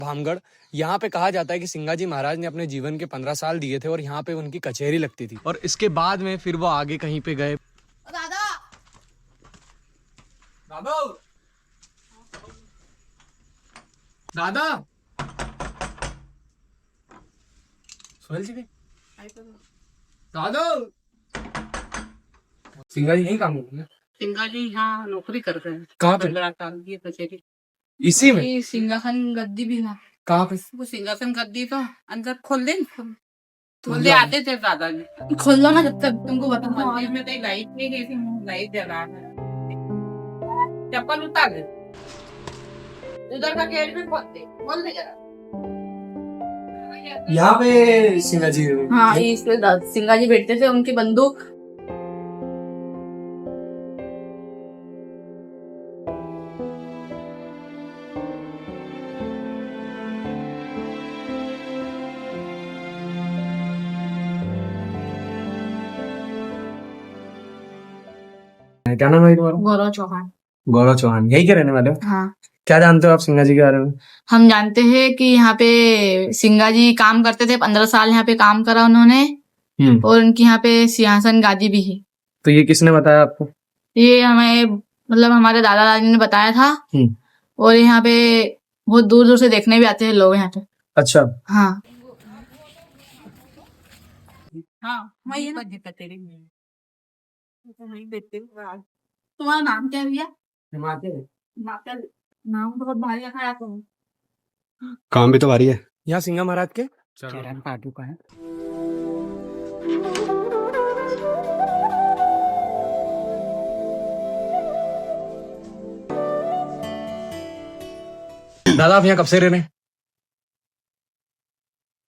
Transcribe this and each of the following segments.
भामगढ़। यहाँ पे कहा जाता है कि सिंगाजी महाराज ने अपने जीवन के 15 साल दिए थे और यहाँ पे उनकी कचहरी लगती थी, और इसके बाद में फिर वो आगे कहीं पे गए। दादा दादा दादा सोहेल जी दादा सिंगाजी यही काम करते हैं? सिंगाजी यहाँ नौकरी करते हैं। कहाँ पे? 15 साल की कचेरी। इसी में? ये सिंहासन गद्दी भी था। कहाँ पे? वो सिंहासन गद्दी तो अंदर खोल दे, खोल दे आते थे दादाजी। खोल लो ना जब तक तुमको बताऊंगा। मंदिर में तो लाइट नहीं गई थी, लाइट जला है। चप्पल उतार दे, उधर का गेट भी खोल दे जरा। यहाँ पे सिंगाजी? हाँ, इसमें सिंगाजी बैठते थे, उनकी बंदूक। क्या नाम है तुम्हारा? गौरव चौहान। गौरव चौहान, यही के रहने वाले हो? हाँ, क्या जानते हो आप सिंगाजी के बारे में? हम जानते हैं कि यहाँ पे सिंगाजी काम करते थे। 15 साल यहाँ पे काम करा उन्होंने, और उनकी यहाँ पे सिंहासन गादी भी है। तो ये किसने बताया आपको? ये हमें मतलब हमारे दादा दादी ने बताया था। और यहाँ पे बहुत दूर दूर से देखने भी आते हैं लोग यहाँ पे। अच्छा। हाँ हाँ, तुम्हारा नाम क्या है भैया? हिमाचल। नाम बहुत भारी रखा है आपने। काम भी तो भारी है। यहाँ सिंगा महाराज के चरण पादुका है। दादा आप यहाँ कब से रह रहे हैं?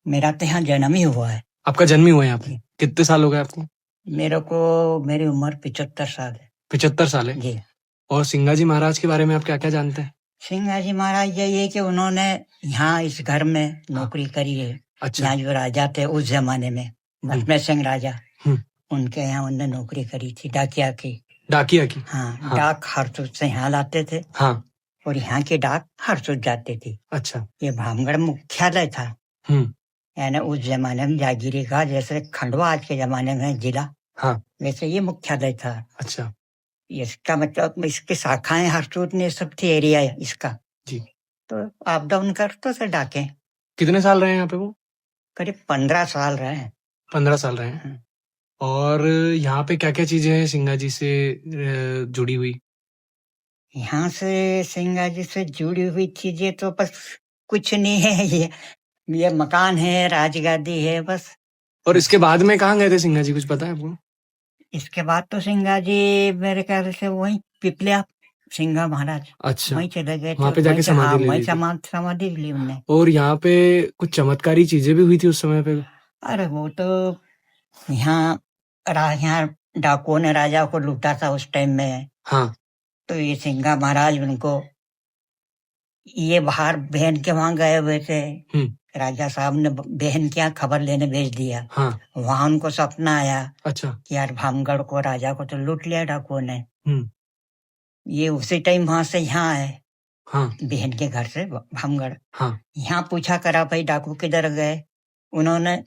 मेरा तो यहाँ जन्म ही हुआ है। आपका जन्म ही हुआ है यहाँ पे? कितने साल हो गए आपको? मेरी उम्र 75 साल है। 75 साल है जी। और सिंगाजी महाराज के बारे में आप क्या क्या जानते हैं? सिंगाजी महाराज यही है कि उन्होंने यहाँ इस घर में नौकरी करी है। अच्छा। यहाँ जो राजा थे उस जमाने में, लक्ष्मण सिंह राजा, हम्म। उनके यहाँ उन्होंने नौकरी करी थी, डाकिया की। डाकिया की? हाँ। डाक हरसुद से यहाँ लाते थे। हाँ। और यहाँ की डाक हरसुद जाती थी। अच्छा। ये भामगढ़ मुख्यालय था। यानी उस जमाने में जागीरी का, जैसे खंडवा आज के जमाने में जिला, हाँ, वैसे ये मुख्यालय था। अच्छा। इसका मतलब इसकी शाखाएं हरसूद ने सब थी, एरिया है इसका जी। तो आप डाउन करते थे डाके। कितने साल रहे हैं यहाँ पे वो? करीब 15 साल रहे हैं। 15 साल रहे हैं। और यहाँ पे क्या क्या चीजें हैं सिंगाजी से जुड़ी हुई? यहाँ से सिंगाजी से जुड़ी हुई चीजें तो बस कुछ नहीं है। ये मकान है, राजगादी है बस। और इसके बाद में कहाँ गए थे सिंगाजी, कुछ पता है आपको? इसके बाद तो सिंगाजी मेरे ख्याल से वही पिपलिया सिंगा महाराज, अच्छा, वहीं चले गए। वहाँ पे जाके समाधि ले ली थी। समाधि ली उनने। और यहाँ पे कुछ चमत्कारी चीजें भी हुई थी उस समय पे? अरे वो तो यहाँ डाकुओं ने राजा को लूटा था उस टाइम में। हाँ। तो ये सिंगा महाराज उनको, ये बाहर बहन के वहां गए हुए थे। राजा साहब ने बहन के यहाँ खबर लेने भेज दिया। हाँ। वहां उनको सपना आया। अच्छा। कि यार भामगढ़ को, राजा को तो लूट लिया डाकुओं ने। ये उसी टाइम वहां से यहाँ आए। हाँ। बहन के घर से भामगढ़। हाँ। यहाँ पूछा करा भाई डाकू किधर गए, उन्होंने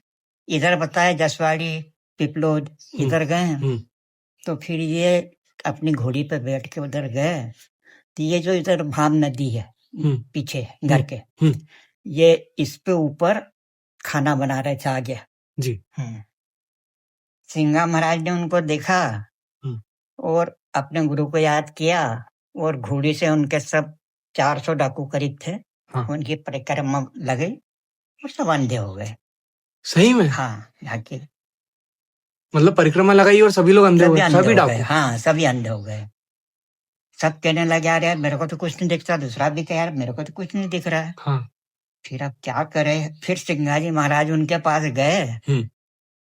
इधर बताया, जसवाड़ी पिपलोद इधर गए। तो फिर ये अपनी घोड़ी पे बैठ के उधर गए। तो ये जो इधर भाम नदी है पीछे घर के, ये इस पे ऊपर खाना बना रहे थे आगे जी। सिंगा महाराज ने उनको देखा और अपने गुरु को याद किया, और घोड़ी से उनके सब 400 डाकू करीब थे। हाँ। उनकी परिक्रमा लगी और सब अंधे हो गए। सही में? हाँ, जाके मतलब परिक्रमा लगाई और सभी लोग अंधे हो गए? सभी डाकू? हाँ, सभी अंधे हो गए। सब कहने लगे यार मेरे को तो कुछ नहीं दिखता। दूसरा भी कह यार मेरे को तो कुछ नहीं दिख रहा है। हाँ। फिर अब क्या करे, फिर सिंगाजी महाराज उनके पास गए।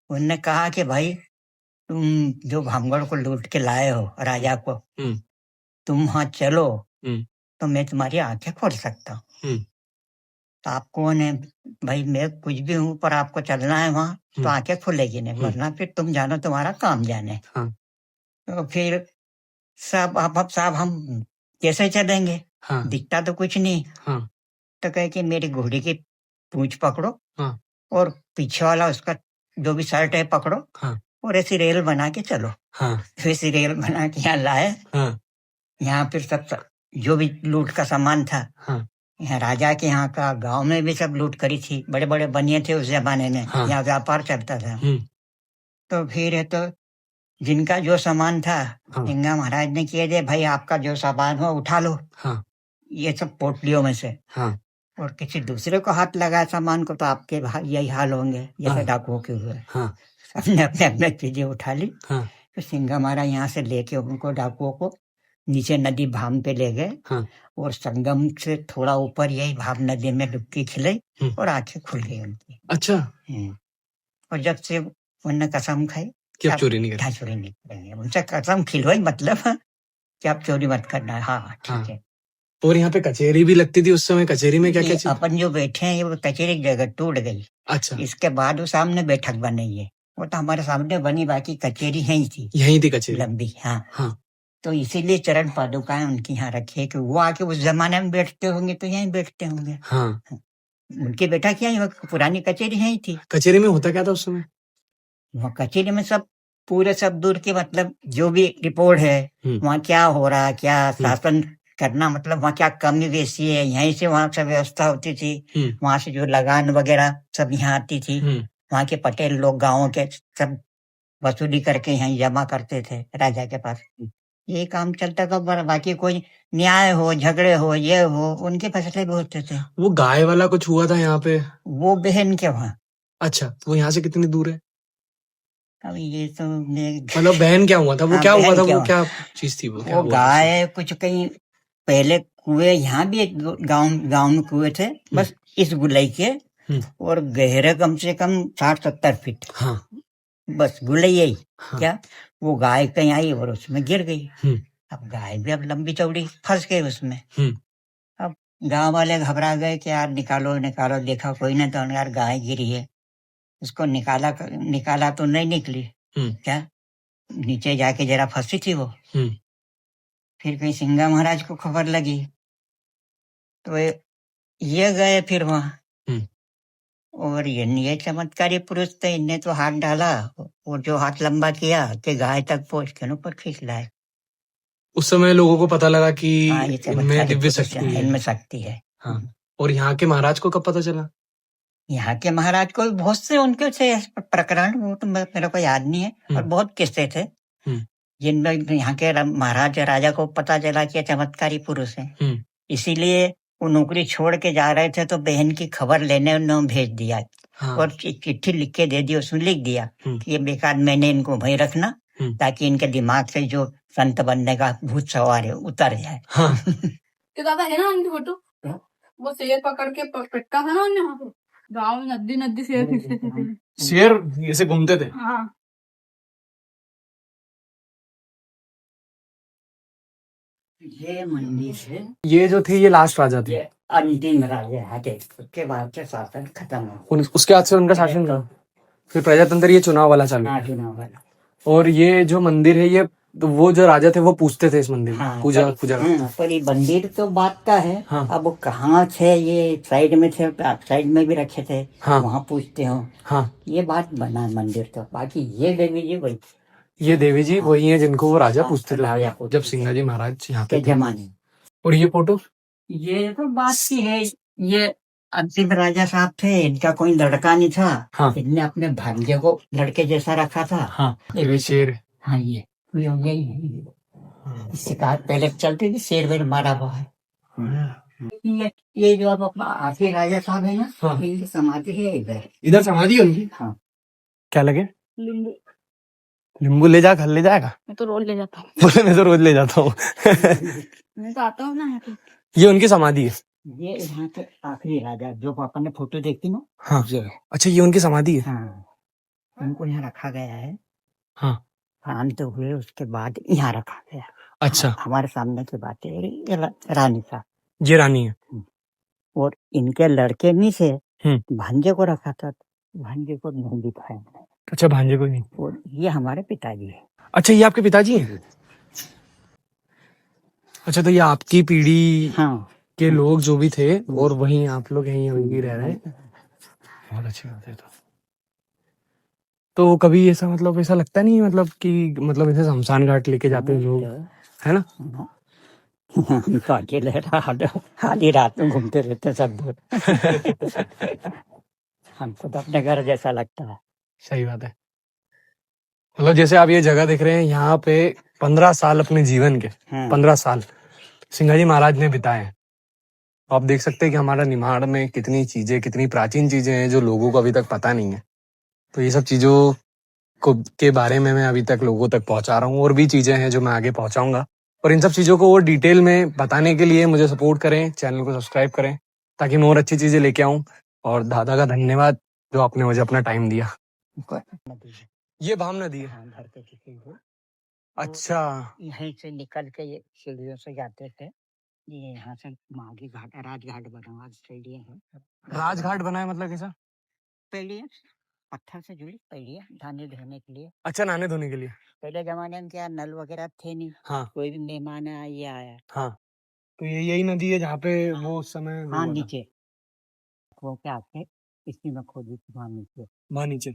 उनने कहा कि भाई तुम जो भामगढ़ को लूट के लाए हो राजा को, तुम वहां चलो तो मैं तुम्हारी आंखें खोल सकता हूँ। तो आप कौन है? भाई मैं कुछ भी हूँ, पर आपको चलना है वहां तो आंखें खुलेगी नहीं, वरना फिर तुम जानो तुम्हारा काम जाने। हाँ। तो फिर साहब हम कैसे चलेंगे? हाँ। दिखता तो कुछ नहीं। हाँ। तो कहे कि मेरी घोड़ी की पूंछ पकड़ो हाँ। और पीछे वाला उसका जो भी शर्ट है पकड़ो हाँ। और ऐसी रेल बना के चलो। हाँ। वैसी रेल बना के यहाँ लाए। हाँ। यहाँ फिर सब जो भी लूट का सामान था, हाँ। यहाँ राजा के यहाँ का गांव में भी सब लूट करी थी। बड़े बड़े बनिए थे उस जमाने में। हाँ। यहाँ व्यापार चलता था। हम्म। तो फिर है तो जिनका जो सामान था, हाँ। सिंगा महाराज ने किए दे भाई आपका जो सामान हो उठा लो। हाँ। ये सब पोटलियों में से। हाँ। और किसी दूसरे को हाथ लगाया सामान को तो आपके यही हाल होंगे जैसे हाँ। डाकुओं के हुए। हाँ। सबने अपने अपने चीजें उठा ली। हाँ। तो सिंगा महाराज यहाँ से लेके उनको डाकुओं को नीचे नदी भाम पे ले गए। हाँ। और संगम से थोड़ा ऊपर यही भाम नदी में डुबकी खिलाई हम्म। और आंखें खुल गई उनकी। अच्छा, और जब से उन्होंने कसम खाई कि अब चोरी नहीं हाँ, चोरी नहीं करेंगे। उनसे कसम खिलवाई मतलब कि आप चोरी मत करना। हाँ ठीक है। और यहाँ पे कचहरी भी लगती थी उस समय। कचहरी में क्या क्या ये चीज? अपन जो बैठे हैं ये वो कचहरी की जगह टूट गई। अच्छा, इसके बाद वो सामने बैठक बनी है। वो तो हमारे सामने बनी, बाकी कचहरी यही थी, यही थी कचहरी। लंबी। हाँ। हाँ। तो इसीलिए चरण पादुकाएं उनकी यहाँ रखी है कि वो आके उस जमाने में बैठते होंगे तो यहीं बैठते होंगे। हाँ। उनकी बैठक यहीं, पुरानी कचहरी यहीं थी। कचहरी में होता क्या था उस समय? वहाँ कचहरी में सब पूरे सब दूर के मतलब जो भी रिपोर्ट है वहाँ क्या हो रहा है, क्या शासन करना, मतलब वहाँ क्या कमी बेसी है, यहीं से वहाँ सब व्यवस्था होती थी। वहाँ से जो लगान वगैरह सब यहाँ आती थी। वहाँ के पटेल लोग गाँव के सब वसूली करके यहाँ जमा करते थे राजा के पास। ये काम चलता था। बाकी कोई न्याय हो, झगड़े हो, ये हो, उनके फैसले भी होते थे। वो गाय वाला कुछ हुआ था यहाँ पे? वो बहन के वहाँ। अच्छा, वो यहाँ से कितनी दूर है? अब ये तो मतलब बहन क्या हुआ था? वो हाँ, क्या हुआ था? क्या वो क्या चीज थी? वो गाय कुछ कहीं पहले कुएं, यहाँ भी एक गांव में कुएं थे बस इस गुलाई के, और गहरे कम से कम 60-70 फीट। हाँ। बस गुलाई यही। हाँ। क्या वो गाय कहीं आई और उसमें गिर गई। अब गाय भी अब लंबी चौड़ी फंस गई उसमें। अब गांव वाले घबरा गए कि यार निकालो निकालो, देखा कोई ना, तो यार गाय गिरी है, उसको निकाला तो नहीं निकली। क्या नीचे जाके जरा फंसी थी वो। फिर कहीं सिंगा महाराज को खबर लगी तो ये गए फिर वहां। और ये चमत्कारी पुरुष थे, इनने तो हाथ डाला और जो हाथ लंबा किया कि गाय तक पहुंच के ऊपर खींच लाए। उस समय लोगों को पता लगा कि इनमें दिव्य शक्ति है, इनमें शक्ति है। हाँ। और यहाँ के महाराज को कब पता चला? यहाँ के महाराज को बहुत से उनके से प्रकरण, वो तो मेरे को याद नहीं है, और बहुत किस्से थे जिनमें यहाँ के महाराज राजा को पता चला कि चमत्कारी पुरुष है। इसीलिए वो नौकरी छोड़ के जा रहे थे तो बहन की खबर लेने उन्होंने भेज दिया। हाँ। और चिट्ठी लिख के दे दी। उसमें लिख दिया कि ये बेकार मैंने इनको वहीं रखना ताकि इनके दिमाग से जो संत बनने का भूत सवार है उतर जाए। हाँ। तो दादा है ना उनकी फोटो, वो शेर पकड़ के पटका था ना उन्हें, गाँव में नदी शेर खींचते थे। शेर ऐसे घूमते थे। हाँ। ये मंदिर है। ये जो थी ये लास्ट राजा थे, अंतिम राजा थे, उसके बाद से शासन खत्म हो। उसके बाद से उनका शासन था। फिर प्रजातंत्र ये चुनाव वाला चालू। चुनाव वाला। और ये जो मंदिर है ये तो वो जो राजा थे वो पूछते थे इस मंदिर में। हाँ, पूजा पर ये मंदिर तो बात का है। हाँ। अब वो कहाँ थे, ये साइड में थे, साइड में भी रखे थे। हाँ। वहाँ पूछते हो। हाँ। ये बात बना मंदिर तो, बाकी ये देवी जी वही, ये देवी जी वही है जिनको वो राजा पूछते थे जब सिंगा जी महाराज यहाँ पे जमाने। और ये फोटो, ये तो बात की है। ये अंतिम राजा साहब थे, इनका कोई लड़का नहीं था। हाँ। इनने अपने भांजे को लड़के जैसा रखा था। हाँ। ये शेर। हाँ, ये शिकार पहले चलती थी, शेर वेर मारा हुआ है। ये जो अब आखिरी राजा साहब है ना, हाँ। इनकी समाधि है इधर समाधि है उनकी। हाँ। क्या लगे? नींबू ले जा, घर ले जाएगा? मैं तो रोज ले जाता हूँ। मैं तो रोज ले जाता हूँ। मैं तो आता हूँ ना। ये उनकी समाधि है। ये यहाँ के आखिरी राजा जो अपन ने फोटो देखी ना। हाँ। अच्छा, ये उनकी समाधि है। हाँ। उनको यहाँ रखा गया है। हाँ। अंत हुए उसके बाद यहाँ रखा गया। अच्छा। हमारे सामने की बात है। रानी साहब, ये रानी है। और इनके लड़के नहीं से भांजे को रखा था, भांजे को नहीं दिखाया। अच्छा, भांजे को नहीं। और ये हमारे पिताजी है। अच्छा, ये आपके पिताजी हैं? अच्छा, तो ये आपकी पीढ़ी। हाँ। के लोग जो भी थे, और वहीं आप लोग यहीं वहीं रह रहे हैं। बहुत अच्छी बात है। तो कभी ऐसा मतलब ऐसा लगता नहीं मतलब कि मतलब ऐसे शमशान घाट लेके जाते हैं लोग, है ना? हम तो अकेले आधी रात में घूमते रहते हैं सब दूर। हमको तो अपने घर जैसा लगता है। सही बात है। मतलब जैसे आप ये जगह देख रहे हैं, यहाँ पे 15 साल अपने जीवन के 15 साल सिंगाजी महाराज ने बिताए हैं। तो आप देख सकते हैं कि हमारा निमाड़ में कितनी चीजें, कितनी प्राचीन चीजें हैं जो लोगों को अभी तक पता नहीं है। तो ये सब चीजों को के बारे में मैं अभी तक लोगों तक पहुंचा रहा हूँ, और भी चीजें हैं जो मैं आगे पहुंचाऊंगा। और इन सब चीजों को और डिटेल में बताने के लिए मुझे सपोर्ट करें, चैनल को सब्सक्राइब करें, ताकि मैं और अच्छी चीजें लेके आऊं। और दादा का धन्यवाद जो आपने मुझे अपना टाइम दिया। ये भाम नदी है। हाँ, घर के किसी को अच्छा, यहीं से निकल के ये सीढ़ियों से जाते थे। ये यहाँ से माघी घाट राजघाट बना हुआ सीढ़ियाँ हैं। राजघाट बना है मतलब कैसा? पीढ़ियाँ पत्थर से जुड़ी पीढ़ियाँ नहाने धोने के लिए। अच्छा, नहाने धोने के लिए। पहले जमाने में क्या नल वगैरह थे नहीं। हाँ कोई भी मेहमान आया ये आया। हाँ, तो ये यही नदी है जहाँ पे वो उस समय हाँ, हुआ था। नीचे वो क्या थे इसी में खोदी थी वहाँ नीचे। वहाँ नीचे।